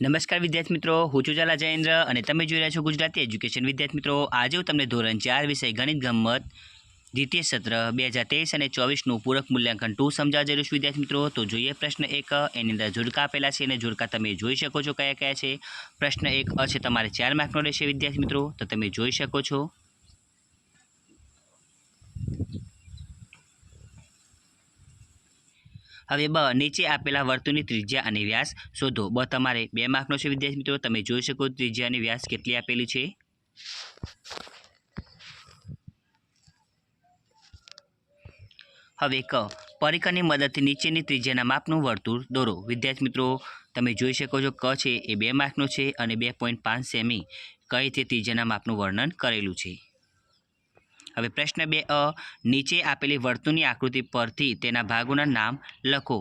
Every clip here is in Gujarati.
નમસ્કાર વિદ્યાર્થી મિત્રો, હું છું ઝાલા જયેન્દ્ર અને તમે જોઈ રહ્યા છો ગુજરાતી એજ્યુકેશન. વિદ્યાર્થી મિત્રો, આજે હું તમને ધોરણ 4 વિષય ગણિત ગમ્મત દ્વિતીય સત્ર 2023 અને 24નું પૂરક મૂલ્યાંકન 2 સમજાવવા જઈ રહ્યો છું. વિદ્યાર્થી મિત્રો, તો જોઈએ પ્રશ્ન 1. એની અંદર જોડકા આપેલા છે અને જોડકા તમે જોઈ શકો છો કયા કયા છે. પ્રશ્ન 1 છે તમારે 4 માર્કનો રહેશે વિદ્યાર્થી મિત્રો, તો તમે જોઈ શકો છો. હવે બ, નીચે આપેલા વર્તુળની ત્રિજ્યા અને વ્યાસ શોધો. બ તમારે 2 માર્કનો છે વિદ્યાર્થી મિત્રો, તમે જોઈ શકો ત્રિજ્યા અને વ્યાસ કેટલી આપેલી છે. હવે ક, પરિકરની મદદથી નીચેની ત્રિજ્યાના માપનું વર્તુળ દોરો. વિદ્યાર્થી મિત્રો, તમે જોઈ શકો છો ક છે એ 2 માર્કનો છે અને 2.5 સેમી કઈ તે ત્રિજ્યાના માપનું વર્ણન કરેલું છે. હવે પ્રશ્ન 2 નીચે આપેલી વર્તુળની આકૃતિ પરથી તેના ભાગોના નામ લખો.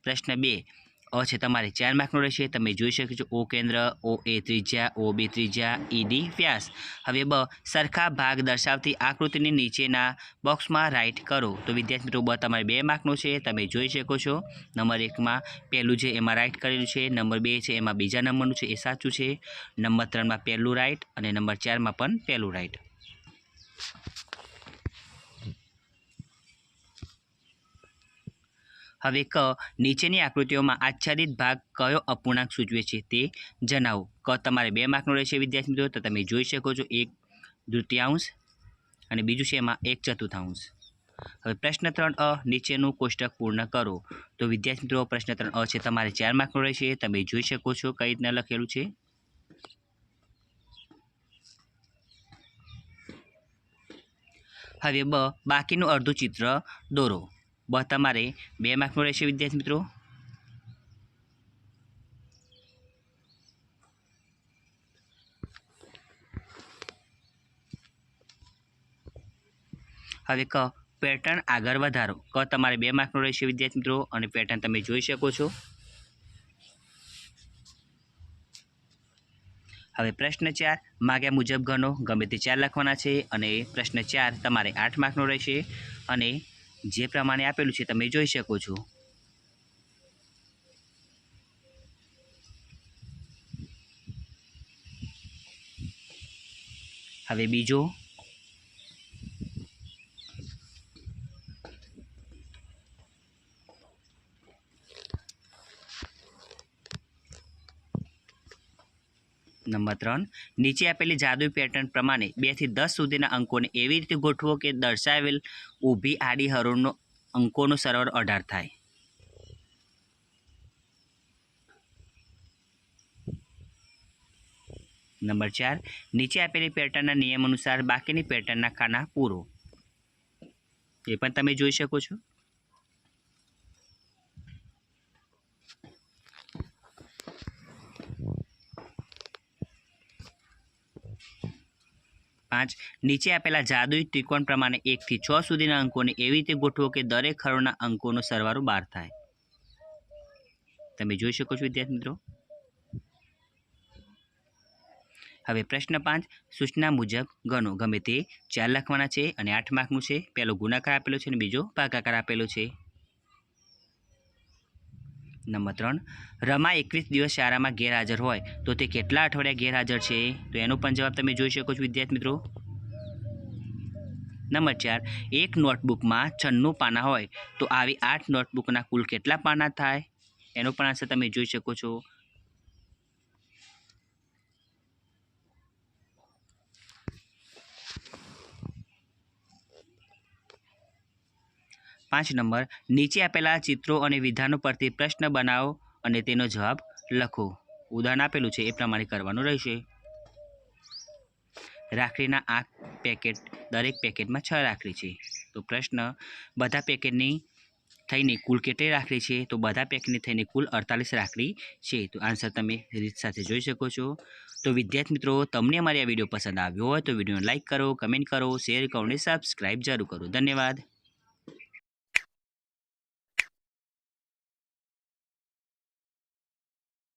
પ્રશ્ન 2 છે તમારે 4 માર્કનો રહેશે. તમે જોઈ શકો છો ઓ કેન્દ્ર, ઓ એ ત્રિજ્યા, ઓ બી ત્રિજ્યા, ઈડી વ્યાસ. હવે બ, સરખા ભાગ દર્શાવતી આકૃતિની નીચેના બોક્સમાં રાઈટ કરો. તો વિદ્યાર્થી મિત્રો, બ તમારે 2 માર્કનો છે, તમે જોઈ શકો છો. નંબર 1માં પહેલું છે એમાં રાઈટ કરેલું છે, નંબર 2 છે એમાં બીજા નંબરનું છે એ સાચું છે, નંબર 3માં પહેલું રાઈટ અને નંબર 4માં પણ પહેલું રાઈટ. હવે ક, નીચેની આકૃતિઓમાં આચ્છાદિત ભાગ કયો અપૂર્ણાંક સૂચવે છે તે જણાવો. ક તમારે 2 માર્કનો રહેશે વિદ્યાર્થી મિત્રો, તો તમે જોઈ શકો છો 1/3 અને બીજું છે એમાં 1/4. હવે પ્રશ્ન 3 નીચેનું કોષ્ટક પૂર્ણ કરો. તો વિદ્યાર્થી મિત્રો, પ્રશ્ન 3 છે તમારે 4 માર્કનો રહેશે. તમે જોઈ શકો છો કઈ રીતના લખેલું છે. હવે બ, બાકીનું અડધું ચિત્ર દોરો. બ તમારે 2 માર્કનો રહેશે વિદ્યાર્થી મિત્રો. હવે ક, પેટર્ન આગળ વધારો. ક તમારે 2 માર્કનો રહેશે વિદ્યાર્થી મિત્રો અને પેટર્ન તમે જોઈ શકો છો. હવે પ્રશ્ન 4 માગ્યા મુજબ ગણો. ગમે તે 4 લખવાના છે અને પ્રશ્ન 4 તમારે 8 માર્કનો રહેશે અને જે પ્રમાણે આપેલું છે તમે જોઈ શકો છો. હવે બીજો, નંબર 3 નીચે આપેલી જાદુઈ પેટર્ન પ્રમાણે 2 થી 10 સુધીના અંકોને એવી રીતે ગોઠવો કે દર્શાવેલ ઊભી આડી હરોળનો અંકોનો સરવાળો 18 થાય. નંબર 4 નીચે આપેલી પેટર્નના નિયમ અનુસાર બાકીની પેટર્નના ખાના પૂરો. એ પણ તમે જોઈ શકો છો. 5 નીચે આપેલા જાદુઈ ત્રિકોણ પ્રમાણે 1 થી 6 સુધીના અંકોને એવી રીતે ગોઠવો કે દરેક હરોળના અંકોનો સરવાળો 12 થાય. તમે જોઈ શકો છો વિદ્યાર્થી મિત્રો. હવે પ્રશ્ન 5 સૂચના મુજબ ગણો. ગમે તે 4 લખવાના છે અને 8 માર્કનું છે. પહેલો ગુણાકાર આપેલો છે અને બીજો ભાગાકાર આપેલો છે. નંબર 3 રમા 21 દિવસ શાળામાં ગેરહાજર હોય તો તે કેટલા અઠવાડિયા ગેરહાજર છે? તો એનો પણ જવાબ તમે જોઈ શકો છો વિદ્યાર્થી મિત્રો. નંબર 4 એક નોટબુકમાં 96 પાના હોય તો આવી 8 નોટબુકના કુલ કેટલા પાના થાય? એનો પણ આન્સર તમે જોઈ શકો છો. 5 નંબર નીચે આપેલા ચિત્રો અને વિધાનો પરથી પ્રશ્ન બનાવો અને તેનો જવાબ લખો. ઉદાહરણ આપેલું છે એ પ્રમાણે કરવાનું રહેશે. રાખડીના 8 પેકેટ, દરેક પેકેટમાં 6 રાખડી છે. તો પ્રશ્ન, બધા પેકેટની થઈને કુલ કેટલી રાખડી છે? તો બધા પેકેટની થઈને કુલ 48 રાખડી છે. તો આન્સર તમે રીત સાથે જોઈ શકો છો. તો વિદ્યાર્થી મિત્રો, તમને અમારી આ વિડીયો પસંદ આવ્યો હોય તો વિડીયોને લાઇક કરો, કમેન્ટ કરો, શેર કરો અને સબસ્ક્રાઈબ જરૂર કરો. ધન્યવાદ.